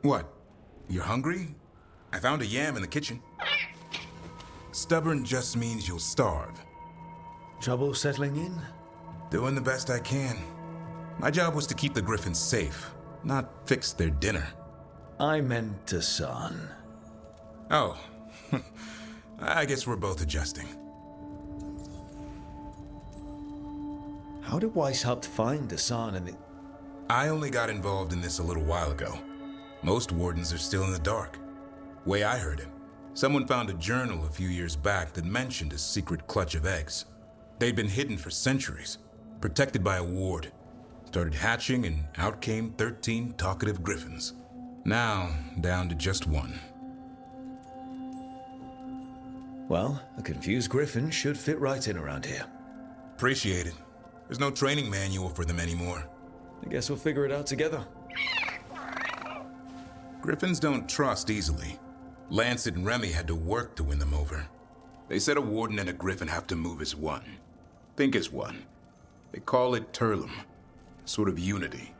What? You're hungry? I found a yam in the kitchen. Stubborn just means you'll starve. Trouble settling in? Doing the best I can. My job was to keep the griffins safe, not fix their dinner. I meant Hassan. Oh, I guess we're both adjusting. How did Weishaupt find Hassan and I only got involved in this a little while ago. Most wardens are still in the dark. Way I heard it, someone found a journal a few years back that mentioned a secret clutch of eggs. They'd been hidden for centuries, protected by a ward. Started hatching and out came 13 talkative griffins. Now, down to just one. Well, a confused griffin should fit right in around here. Appreciate it. There's no training manual for them anymore. I guess we'll figure it out together. Griffins don't trust easily. Lancet and Remy had to work to win them over. They said a warden and a griffin have to move as one. Think as one. They call it Turlum, sort of unity.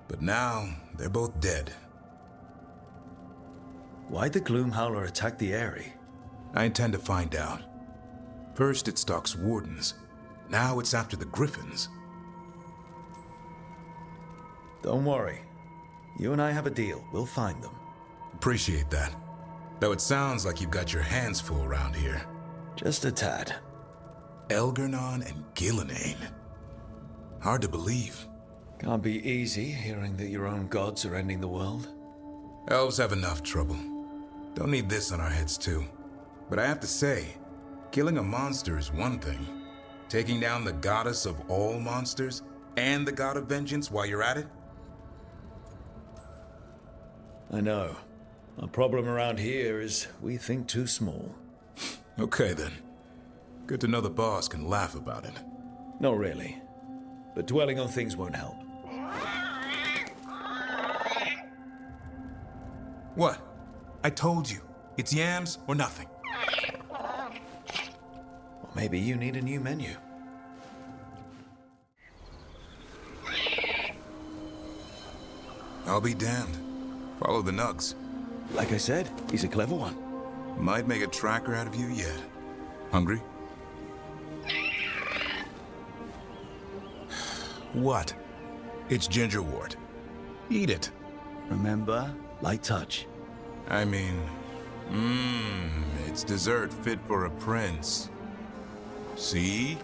But now, they're both dead. Why'd the Gloomhowler attack the Eyrie? I intend to find out. First it stalks wardens. Now it's after the griffins. Don't worry. You and I have a deal. We'll find them. Appreciate that. Though it sounds like you've got your hands full around here. Just a tad. Elgernon and Gillenane. Hard to believe. Can't be easy hearing that your own gods are ending the world. Elves have enough trouble. Don't need this on our heads too. But I have to say, killing a monster is one thing. Taking down the goddess of all monsters and the god of vengeance while you're at it? I know. Our problem around here is we think too small. Okay then. Good to know the boss can laugh about it. Not really. But dwelling on things won't help. What? I told you. It's yams or nothing. Or maybe you need a new menu. I'll be damned. Follow the nugs. Like I said, he's a clever one. Might make a tracker out of you yet. Hungry? What? It's gingerwort. Eat it. Remember, light touch. I mean, it's dessert fit for a prince. See?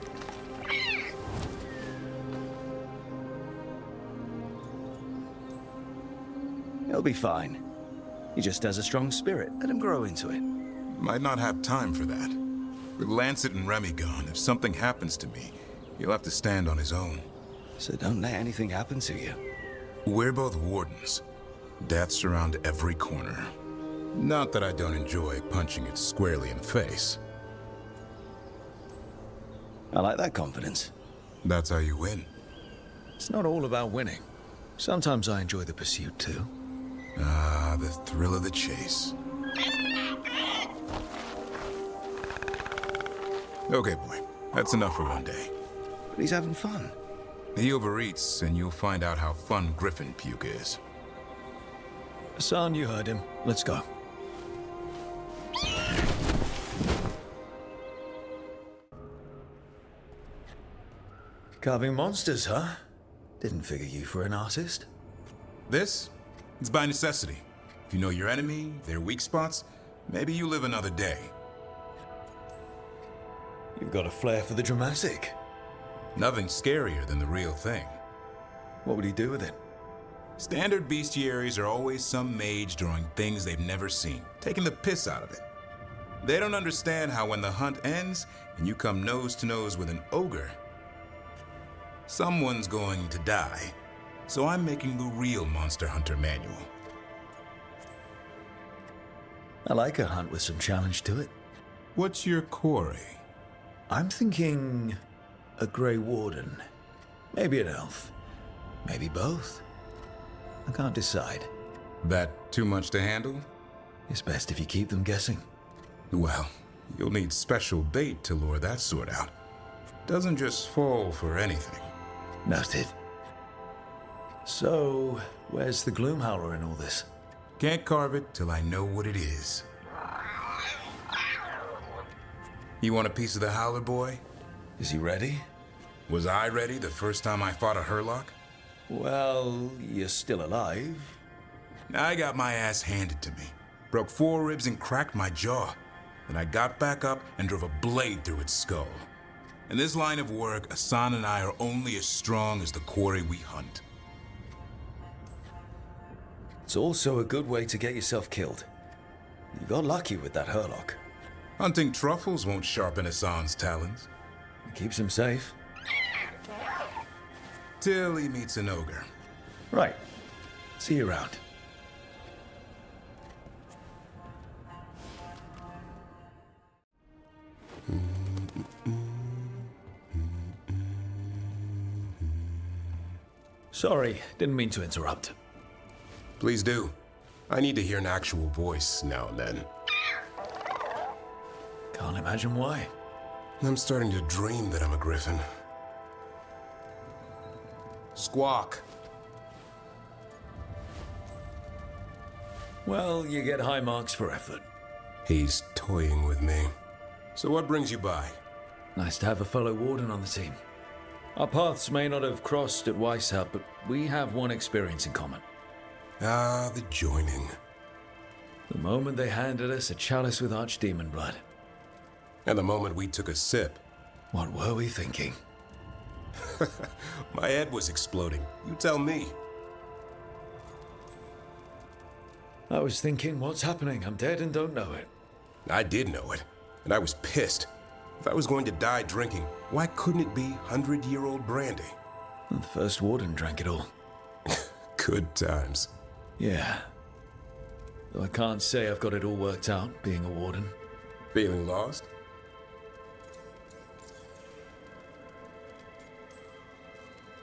He'll be fine. He just has a strong spirit. Let him grow into it. Might not have time for that. With Lancet and Remy gone, if something happens to me, he'll have to stand on his own. So don't let anything happen to you. We're both wardens. Death's around every corner. Not that I don't enjoy punching it squarely in the face. I like that confidence. That's how you win. It's not all about winning. Sometimes I enjoy the pursuit too. Ah, the thrill of the chase. Okay, boy. That's enough for one day. But he's having fun. He overeats, and you'll find out how fun griffin puke is. Hassan, you heard him. Let's go. Carving monsters, huh? Didn't figure you for an artist. This? It's by necessity. If you know your enemy, their weak spots, maybe you live another day. You've got a flair for the dramatic. Nothing scarier than the real thing. What would he do with it? Standard bestiaries are always some mage drawing things they've never seen, taking the piss out of it. They don't understand how when the hunt ends and you come nose to nose with an ogre, someone's going to die. So I'm making the real Monster Hunter manual. I like a hunt with some challenge to it. What's your quarry? I'm thinking a Grey Warden. Maybe an elf. Maybe both. I can't decide. That too much to handle? It's best if you keep them guessing. Well, you'll need special bait to lure that sort out. Doesn't just fall for anything. Noted. So, where's the Gloomhowler in all this? Can't carve it till I know what it is. You want a piece of the howler, boy? Is he ready? Was I ready the first time I fought a Hurlock? Well, you're still alive. I got my ass handed to me. Broke 4 ribs and cracked my jaw. Then I got back up and drove a blade through its skull. In this line of work, Asan and I are only as strong as the quarry we hunt. It's also a good way to get yourself killed. You got lucky with that Hurlock. Hunting truffles won't sharpen Asan's talons. It keeps him safe. Till he meets an ogre. Right. See you around. Sorry, didn't mean to interrupt. Please do. I need to hear an actual voice now and then. Can't imagine why. I'm starting to dream that I'm a griffin. Squawk. Well, you get high marks for effort. He's toying with me. So what brings you by? Nice to have a fellow warden on the team. Our paths may not have crossed at Weishaupt, but we have one experience in common. Ah, the joining. The moment they handed us a chalice with archdemon blood. And the moment we took a sip. What were we thinking? My head was exploding. You tell me. I was thinking, what's happening? I'm dead and don't know it. I did know it, and I was pissed. If I was going to die drinking, why couldn't it be 100-year-old brandy? And the first warden drank it all. Good times. Yeah. Though I can't say I've got it all worked out, being a warden. Feeling lost?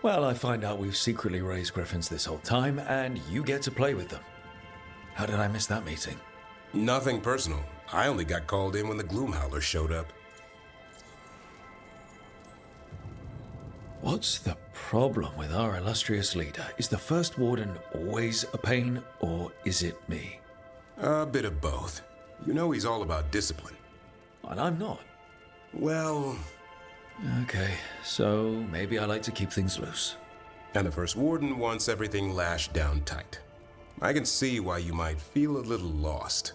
Well, I find out we've secretly raised griffins this whole time, and you get to play with them. How did I miss that meeting? Nothing personal. I only got called in when the Gloomhowler showed up. What's the problem with our illustrious leader? Is the first warden always a pain, or is it me? A bit of both. You know he's all about discipline. And I'm not. Well... Okay, so maybe I like to keep things loose. And the first warden wants everything lashed down tight. I can see why you might feel a little lost.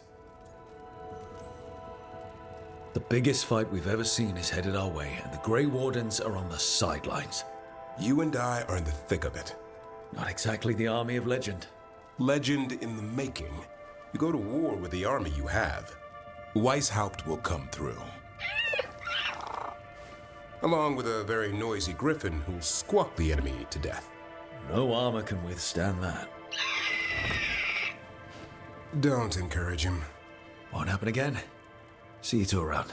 The biggest fight we've ever seen is headed our way, and the Grey Wardens are on the sidelines. You and I are in the thick of it. Not exactly the army of legend. Legend in the making. You go to war with the army you have. Weishaupt will come through. Along with a very noisy griffin who'll squawk the enemy to death. No armor can withstand that. Don't encourage him. Won't happen again. See you two around.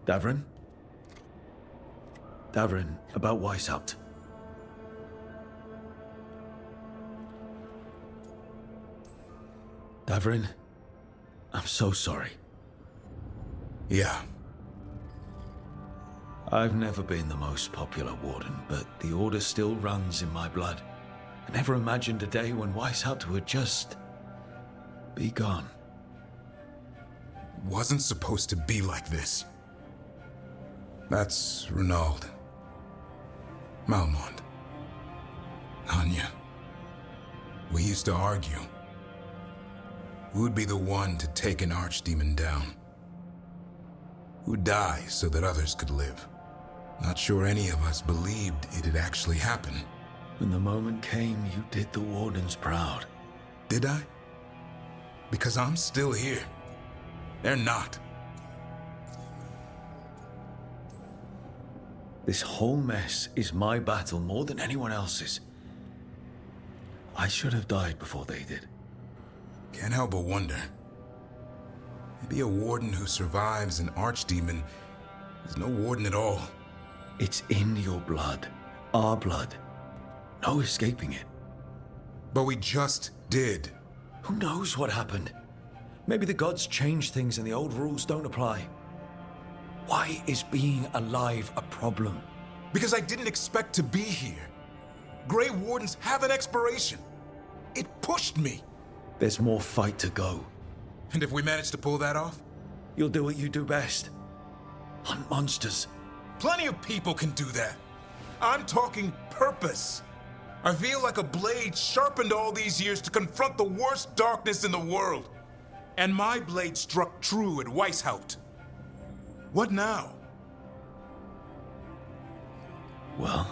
Davrin? Davrin, about Weishaupt. Davrin, I'm so sorry. Yeah. I've never been the most popular warden, but the order still runs in my blood. I never imagined a day when Weishaupt would just be gone. Wasn't supposed to be like this. That's Renaud. Malmont. Anya. We used to argue. Who'd be the one to take an archdemon down? Who'd die so that others could live? Not sure any of us believed it'd actually happen. When the moment came, you did the wardens proud. Did I? Because I'm still here. They're not. This whole mess is my battle more than anyone else's. I should have died before they did. Can't help but wonder. Maybe a warden who survives an archdemon is no warden at all. It's in your blood. Our blood. No escaping it. But we just did. Who knows what happened? Maybe the gods changed things and the old rules don't apply. Why is being alive a problem? Because I didn't expect to be here. Grey Wardens have an expiration. It pushed me. There's more fight to go. And if we manage to pull that off? You'll do what you do best. Hunt monsters. Plenty of people can do that. I'm talking purpose. I feel like a blade sharpened all these years to confront the worst darkness in the world. And my blade struck true at Weishaupt. What now? Well,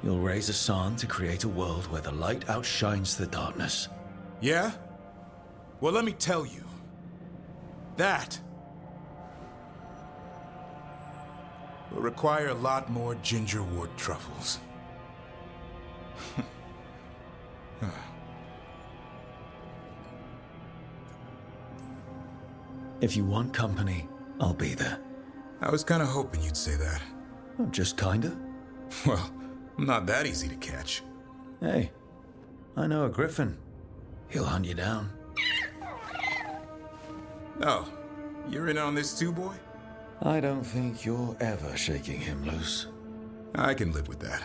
you'll raise a sun to create a world where the light outshines the darkness. Yeah? Well, let me tell you. That will require a lot more gingerwort truffles. If you want company, I'll be there. I was kind of hoping you'd say that. Well, just kinda. Well, I'm not that easy to catch. Hey, I know a griffin. He'll hunt you down. Oh, you're in on this too, boy? I don't think you're ever shaking him loose. I can live with that.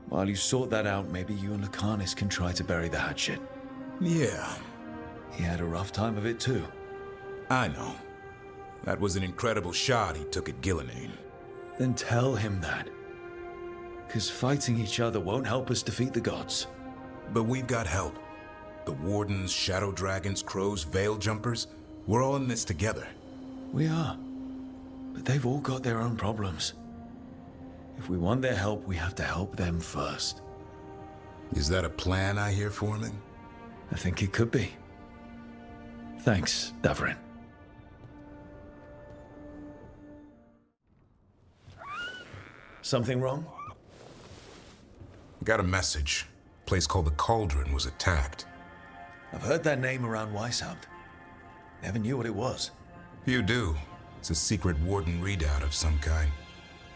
While you sort that out, maybe you and Lucanus can try to bury the hatchet. Yeah, He had a rough time of it too. I know. That was an incredible shot he took at Gillenane. Then tell him that. 'Cause fighting each other won't help us defeat the gods. But we've got help. The Wardens, Shadow Dragons, Crows, Veil Jumpers, we're all in this together. We are. But they've all got their own problems. If we want their help, we have to help them first. Is that a plan I hear forming? I think it could be. Thanks, Davrin. Something wrong? Got a message. A place called the Cauldron was attacked. I've heard that name around Weishaupt. Never knew what it was. You do. It's a secret Warden readout of some kind.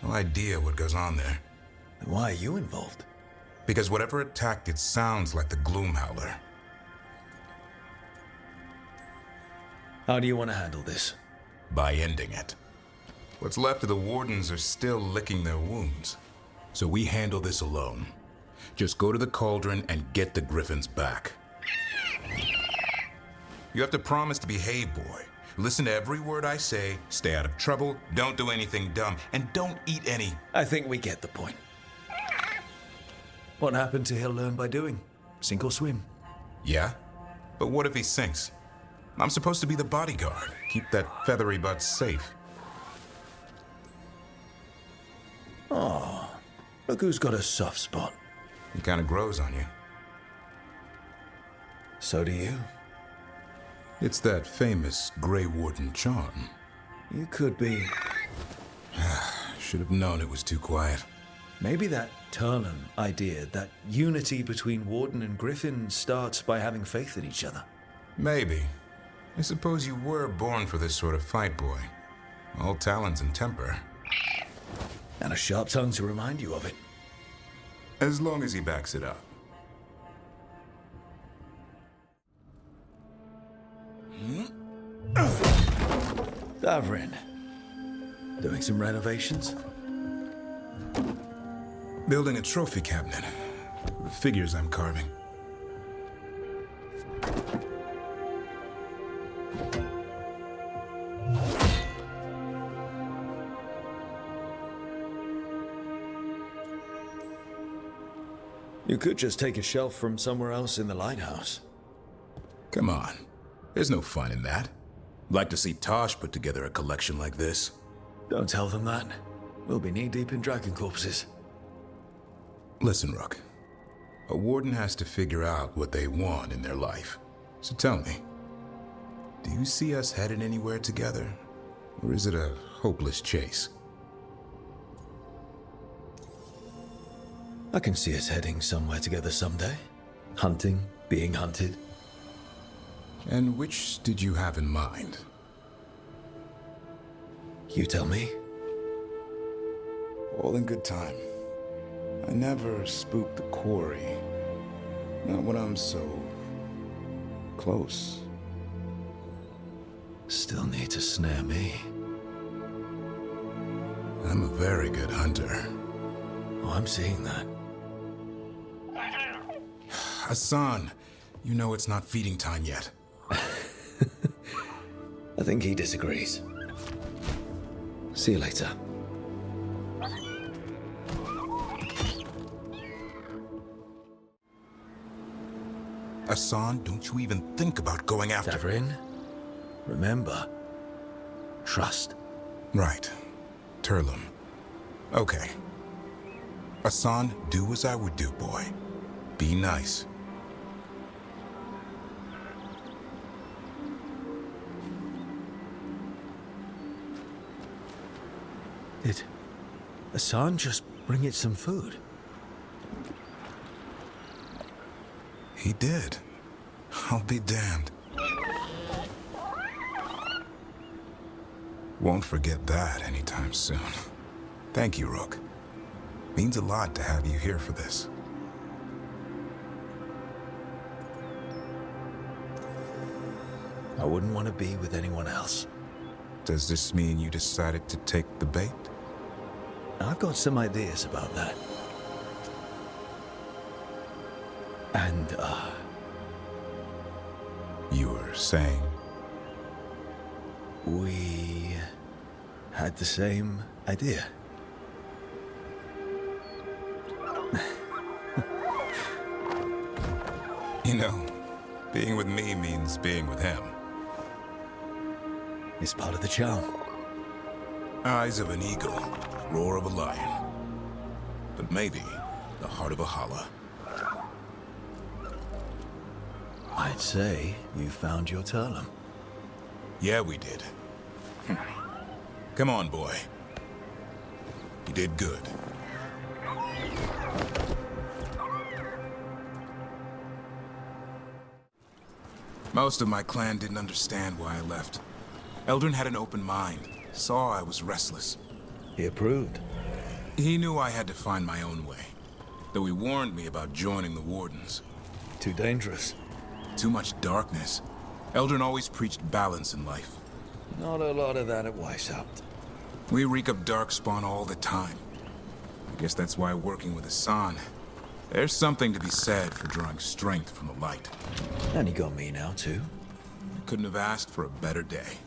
No idea what goes on there. Then why are you involved? Because whatever attacked it sounds like the Gloomhowler. How do you want to handle this? By ending it. What's left of the Wardens are still licking their wounds. So we handle this alone. Just go to the Cauldron and get the Griffins back. You have to promise to behave, boy. Listen to every word I say, stay out of trouble, don't do anything dumb, and don't eat any. I think we get the point. What happened to he'll learn by doing? Sink or swim? Yeah? But what if he sinks? I'm supposed to be the bodyguard. Keep that feathery butt safe. Oh, look who's got a soft spot. It kind of grows on you. So do you. It's that famous Grey Warden charm. You could be. Should have known it was too quiet. Maybe that Turlan idea, that unity between Warden and Griffin starts by having faith in each other. Maybe. I suppose you were born for this sort of fight, boy. All talons and temper. And a sharp tongue to remind you of it. As long as he backs it up. Davrin. Doing some renovations? Building a trophy cabinet. The figures I'm carving. You could just take a shelf from somewhere else in the lighthouse. Come on. There's no fun in that. Like to see Tosh put together a collection like this. Don't tell them that. We'll be knee-deep in dragon corpses. Listen, Rook. A warden has to figure out what they want in their life. So tell me, do you see us headed anywhere together? Or is it a hopeless chase? I can see us heading somewhere together someday. Hunting, being hunted. And which did you have in mind? You tell me. All in good time. I never spook the quarry. Not when I'm so close. Still need to snare me. I'm a very good hunter. Oh, I'm seeing that. Hassan, you know it's not feeding time yet. I think he disagrees. See you later. Hassan, don't you even think about going after... Davrin, remember, trust. Right. Turlum. Okay. Hassan, do as I would do, boy. Be nice. Did Hassan just bring it some food? He did. I'll be damned. Won't forget that anytime soon. Thank you, Rook. Means a lot to have you here for this. I wouldn't want to be with anyone else. Does this mean you decided to take the bait? I've got some ideas about that. And, You were saying... we had the same idea. You know, being with me means being with him. It's part of the charm. Eyes of an eagle, roar of a lion. But maybe the heart of a holla. I'd say you found your Turlum. Yeah, we did. Come on, boy. You did good. Most of my clan didn't understand why I left. Eldrin had an open mind, saw I was restless. He approved. He knew I had to find my own way, though he warned me about joining the Wardens. Too dangerous. Too much darkness. Eldrin always preached balance in life. Not a lot of that at Weishaupt. We reek of darkspawn all the time. I guess that's why working with Hassan, there's something to be said for drawing strength from the light. And he got me now, too. I couldn't have asked for a better day.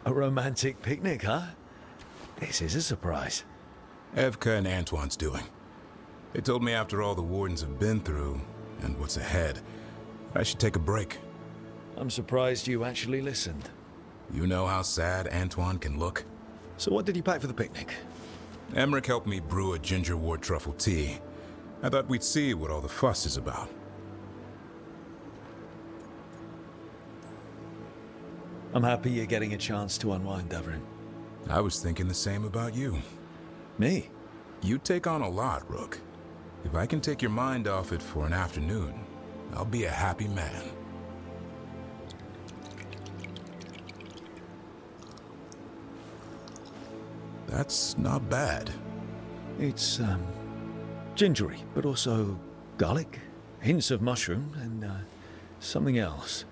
A romantic picnic, huh? This is a surprise. Evka and Antoine's doing. They told me after all the Wardens have been through, and what's ahead, I should take a break. I'm surprised you actually listened. You know how sad Antoine can look? So what did you pack for the picnic? Emmerich helped me brew a ginger wort truffle tea. I thought we'd see what all the fuss is about. I'm happy you're getting a chance to unwind, Davrin. I was thinking the same about you. Me? You take on a lot, Rook. If I can take your mind off it for an afternoon, I'll be a happy man. That's not bad. It's, gingery, but also garlic, hints of mushroom, and, something else.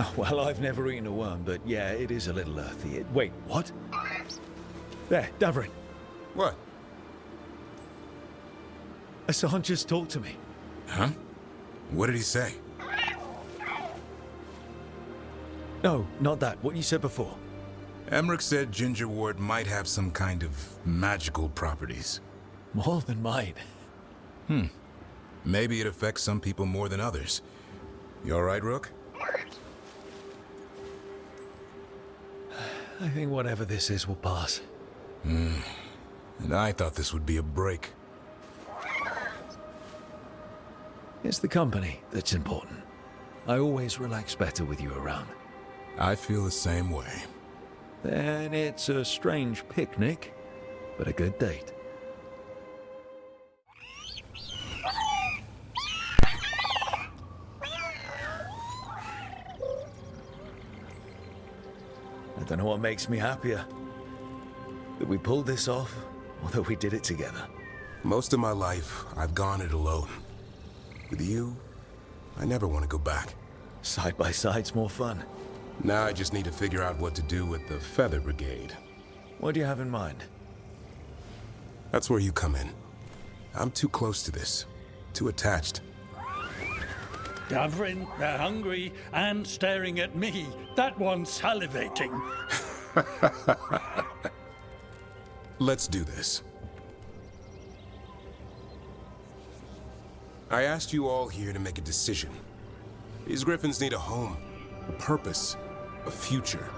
Oh, well, I've never eaten a worm, but yeah, it is a little earthy. Wait, what? There, Davrin. What? Hassan just talked to me. Huh? What did he say? No, not that. What you said before. Emmerich said ginger wort might have some kind of magical properties. More than mine. Maybe it affects some people more than others. You all right, Rook? I think whatever this is will pass. And I thought this would be a break. It's the company that's important. I always relax better with you around. I feel the same way. Then it's a strange picnic, but a good date. I don't know what makes me happier. That we pulled this off, or that we did it together. Most of my life, I've gone it alone. With you, I never want to go back. Side by side's more fun. Now I just need to figure out what to do with the Feather Brigade. What do you have in mind? That's where you come in. I'm too close to this. Too attached. Davrin, they're hungry and staring at me. That one's salivating. Let's do this. I asked you all here to make a decision. These griffins need a home, a purpose, a future.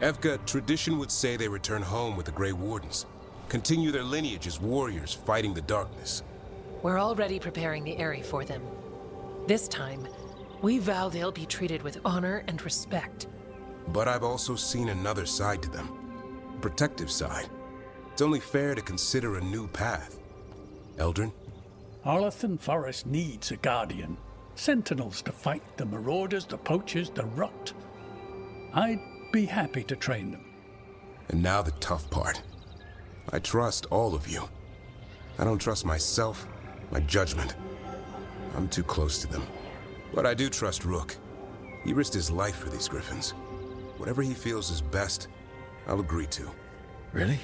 Evka, tradition would say they return home with the Grey Wardens. Continue their lineage as warriors fighting the darkness. We're already preparing the area for them. This time, we vow they'll be treated with honor and respect. But I've also seen another side to them. A protective side. It's only fair to consider a new path. Eldrin? Arlathan Forest needs a guardian. Sentinels to fight the marauders, the poachers, the rot. I'd be happy to train them. And now the tough part. I trust all of you. I don't trust myself, my judgment. I'm too close to them. But I do trust Rook. He risked his life for these griffins. Whatever he feels is best, I'll agree to. Really?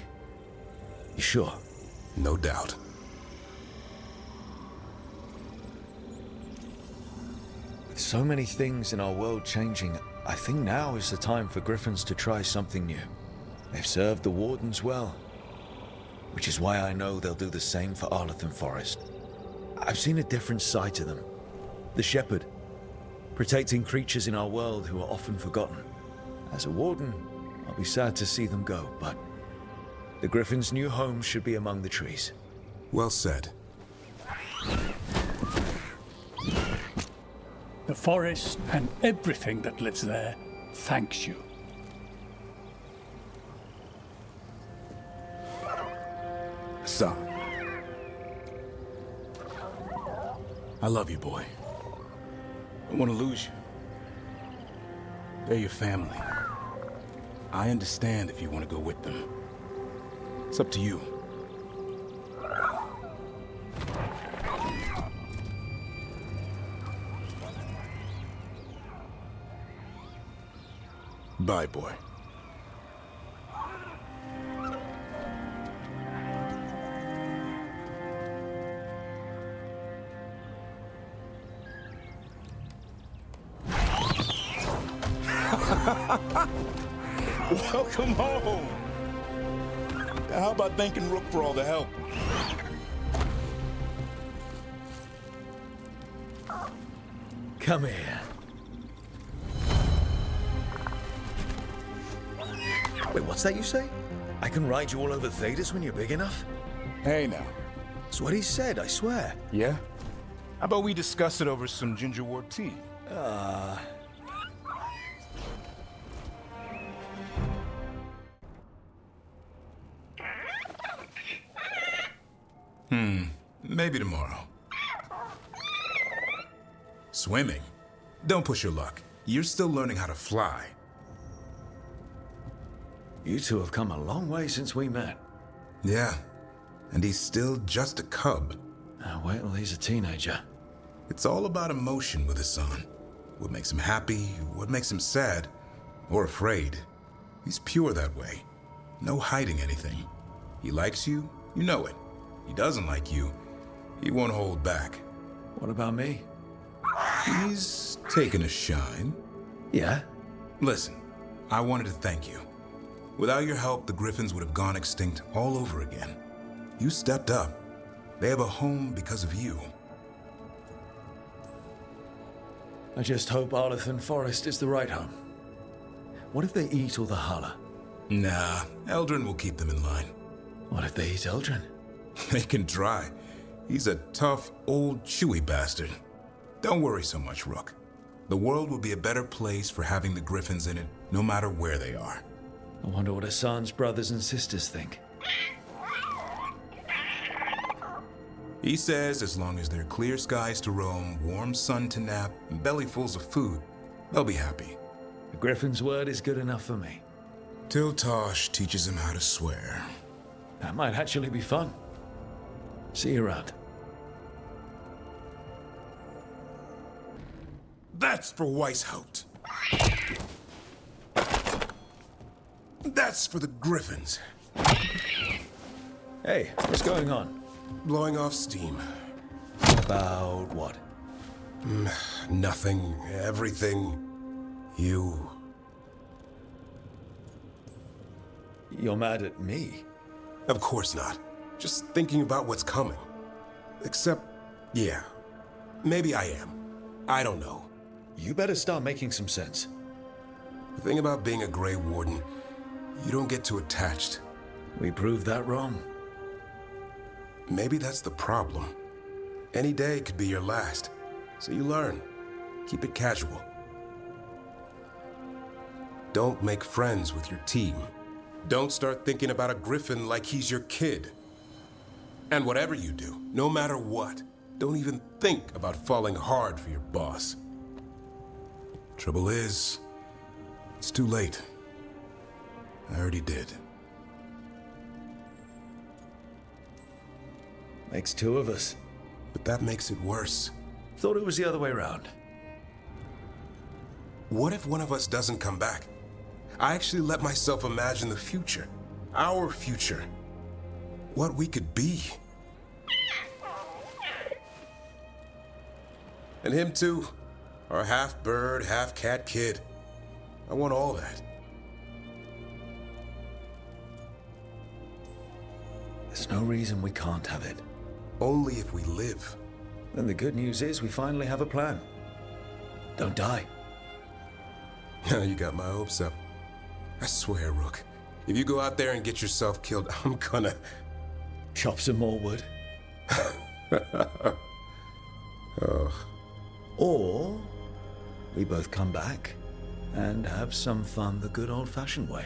You sure? No doubt. With so many things in our world changing, I think now is the time for griffins to try something new. They've served the Wardens well, which is why I know they'll do the same for Arlathan Forest. I've seen a different side to them. The shepherd, protecting creatures in our world who are often forgotten. As a warden, I'll be sad to see them go, but the griffins' new home should be among the trees. Well said. The forest and everything that lives there thanks you. Son. I love you, boy. I want to lose you. They're your family. I understand if you want to go with them. It's up to you. Bye, boy. Welcome home. How about thanking Rook for all the help? Come here. Wait, what's that you say? I can ride you all over Thedas when you're big enough? Hey now. That's what he said, I swear. Yeah? How about we discuss it over some gingerwort tea? Maybe tomorrow. Swimming? Don't push your luck. You're still learning how to fly. You two have come a long way since we met. Yeah, and he's still just a cub. Now wait till he's a teenager. It's all about emotion with his son. What makes him happy, what makes him sad, or afraid. He's pure that way. No hiding anything. He likes you, you know it. He doesn't like you, he won't hold back. What about me? He's taken a shine. Yeah? Listen, I wanted to thank you. Without your help, the griffins would have gone extinct all over again. You stepped up. They have a home because of you. I just hope Arlathan Forest is the right home. What if they eat all the Hala? Nah, Eldrin will keep them in line. What if they eat Eldrin? They can try. He's a tough, old, chewy bastard. Don't worry so much, Rook. The world will be a better place for having the griffins in it, no matter where they are. I wonder what Hassan's brothers and sisters think. He says as long as there are clear skies to roam, warm sun to nap, and bellyfuls of food, they'll be happy. The Griffin's word is good enough for me. Till Tosh teaches him how to swear. That might actually be fun. See you around. That's for Weishaupt. That's for the griffins. Hey, what's going on? Blowing off steam. About what? Nothing. Everything. You. You're mad at me? Of course not. Just thinking about what's coming. Except, yeah. Maybe I am. I don't know. You better start making some sense. The thing about being a Grey Warden, you don't get too attached. We proved that wrong. Maybe that's the problem. Any day could be your last. So you learn. Keep it casual. Don't make friends with your team. Don't start thinking about a Griffin like he's your kid. And whatever you do, no matter what, don't even think about falling hard for your boss. Trouble is, it's too late. I already did. Makes two of us. But that makes it worse. Thought it was the other way around. What if one of us doesn't come back? I actually let myself imagine the future. Our future. What we could be. And him too. Our half-bird, half-cat kid. I want all that. There's no reason we can't have it. Only if we live. And the good news is we finally have a plan. Don't die. Now you got my hopes up. I swear, Rook, if you go out there and get yourself killed, I'm gonna... Chop some more wood. Oh. Or we both come back and have some fun the good old-fashioned way.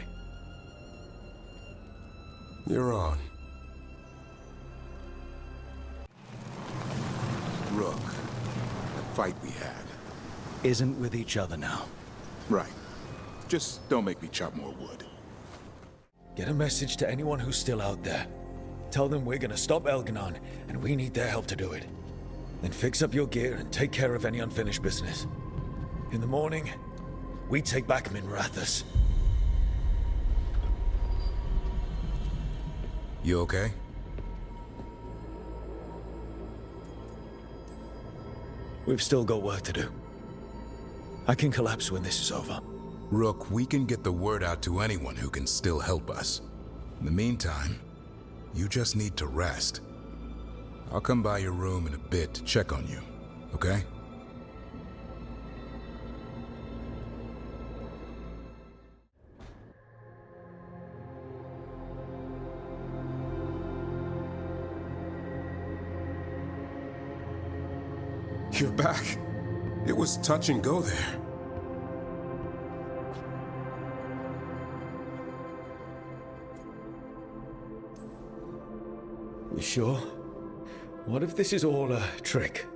You're on. Rook, that fight we had. Isn't with each other now. Right. Just don't make me chop more wood. Get a message to anyone who's still out there. Tell them we're gonna stop Elganon, and we need their help to do it. Then fix up your gear and take care of any unfinished business. In the morning, we take back Minrathus. You okay? We've still got work to do. I can collapse when this is over. Rook, we can get the word out to anyone who can still help us. In the meantime, you just need to rest. I'll come by your room in a bit to check on you, okay? You're back. It was touch and go there. You sure? What if this is all a trick?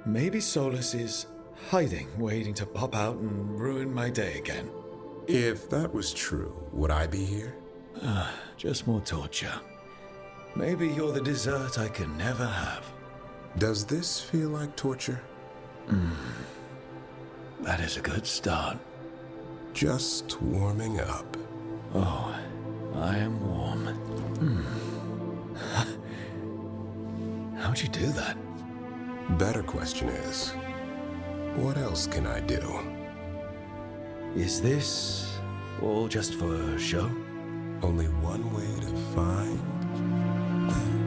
Maybe Solus is hiding, waiting to pop out and ruin my day again. If that was true, would I be here? Just more torture. Maybe you're the dessert I can never have. Does this feel like torture? That is a good start. Just warming up. Oh, I am warm. How'd you do that? Better question is, what else can I do? Is this all just for show? Only one way to find them.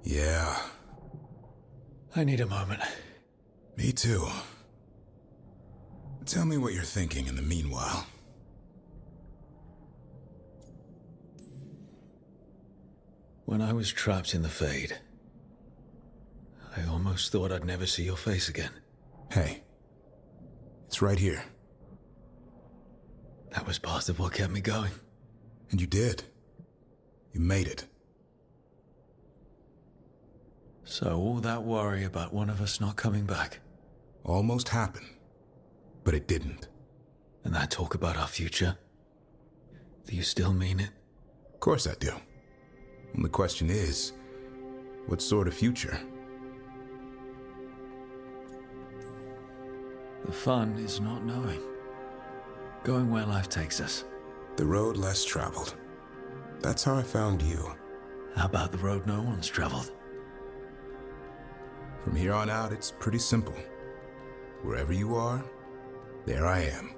Yeah, I need a moment. me too. Tell me what you're thinking in the meanwhile. When I was trapped in the Fade, I almost thought I'd never see your face again. Hey, it's right here. That was part of what kept me going. And you did. You made it. So all that worry about one of us not coming back, Almost happened, but it didn't. and that talk about our future, do you still mean it? Of course I do. And the question is, what sort of future? The fun is not knowing. Going where life takes us. The road less traveled. That's how I found you. How about the road no one's traveled? From here on out, it's pretty simple. Wherever you are, there I am.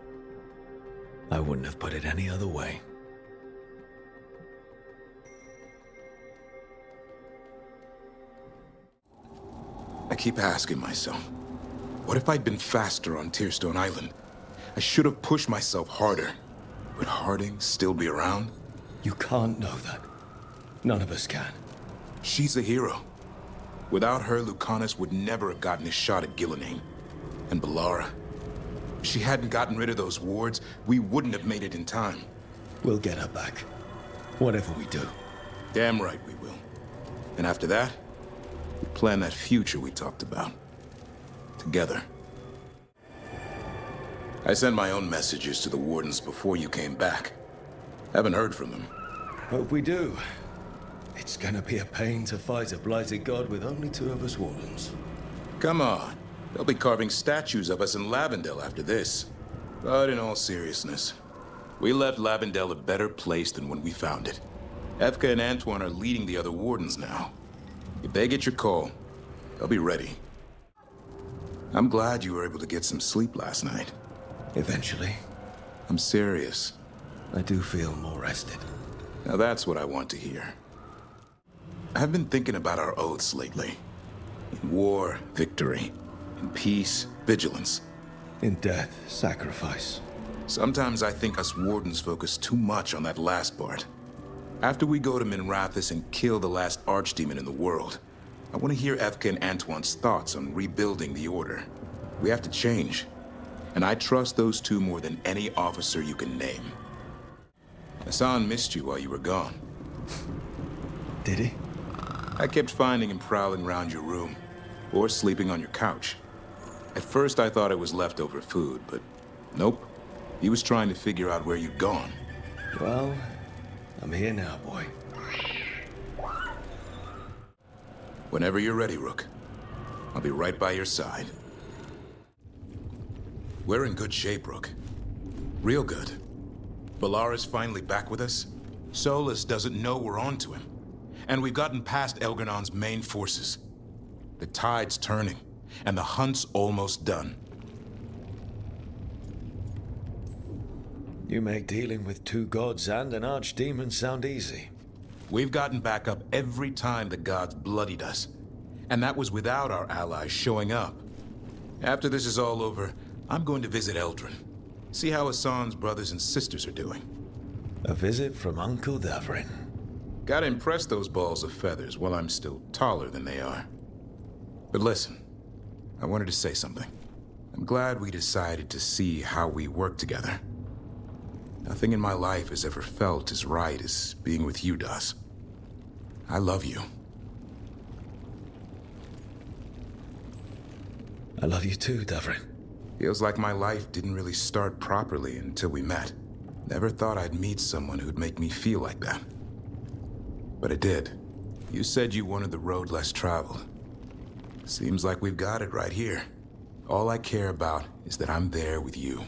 I wouldn't have put it any other way. I keep asking myself, what if I'd been faster on Tearstone Island? I should have pushed myself harder. Would Harding still be around? You can't know that. None of us can. She's a hero. Without her, Lucanus would never have gotten his shot at Gillinane. And Bellara. If she hadn't gotten rid of those wards, we wouldn't have made it in time. We'll get her back. Whatever we do. Damn right we will. And after that, we plan that future we talked about. Together. I sent my own messages to the Wardens before you came back. Haven't heard from them. Hope we do. It's gonna be a pain to fight a blighted god with only two of us Wardens. Come on. They'll be carving statues of us in Lavendel after this. But in all seriousness, we left Lavendel a better place than when we found it. Evka and Antoine are leading the other Wardens now. If they get your call, they'll be ready. I'm glad you were able to get some sleep last night. Eventually, I'm serious. I do feel more rested. Now that's what I want to hear. I've been thinking about our oaths lately. In war, victory. In peace, vigilance. In death, sacrifice. Sometimes I think us Wardens focus too much on that last part. After we go to Minrathous and kill the last archdemon in the world, I want to hear Evka and Antoine's thoughts on rebuilding the Order. We have to change. And I trust those two more than any officer you can name. Hassan missed you while you were gone. Did he? I kept finding him prowling around your room, or sleeping on your couch. At first I thought it was leftover food, but nope. He was trying to figure out where you'd gone. Well, I'm here now, boy. Whenever you're ready, Rook. I'll be right by your side. We're in good shape, Rook. Real good. Bellara's finally back with us. Solus doesn't know we're onto him. And we've gotten past Elgernon's main forces. The tide's turning, and the hunt's almost done. You make dealing with two gods and an archdemon sound easy. We've gotten back up every time the gods bloodied us. And that was without our allies showing up. After this is all over, I'm going to visit Eldrin. See how Hassan's brothers and sisters are doing. A visit from Uncle Davrin. Gotta impress those balls of feathers while I'm still taller than they are. But listen, I wanted to say something. I'm glad we decided to see how we work together. Nothing in my life has ever felt as right as being with you does. I love you. I love you too, Davrin. Feels like my life didn't really start properly until we met. Never thought I'd meet someone who'd make me feel like that. But it did. You said you wanted the road less traveled. Seems like we've got it right here. All I care about is that I'm there with you.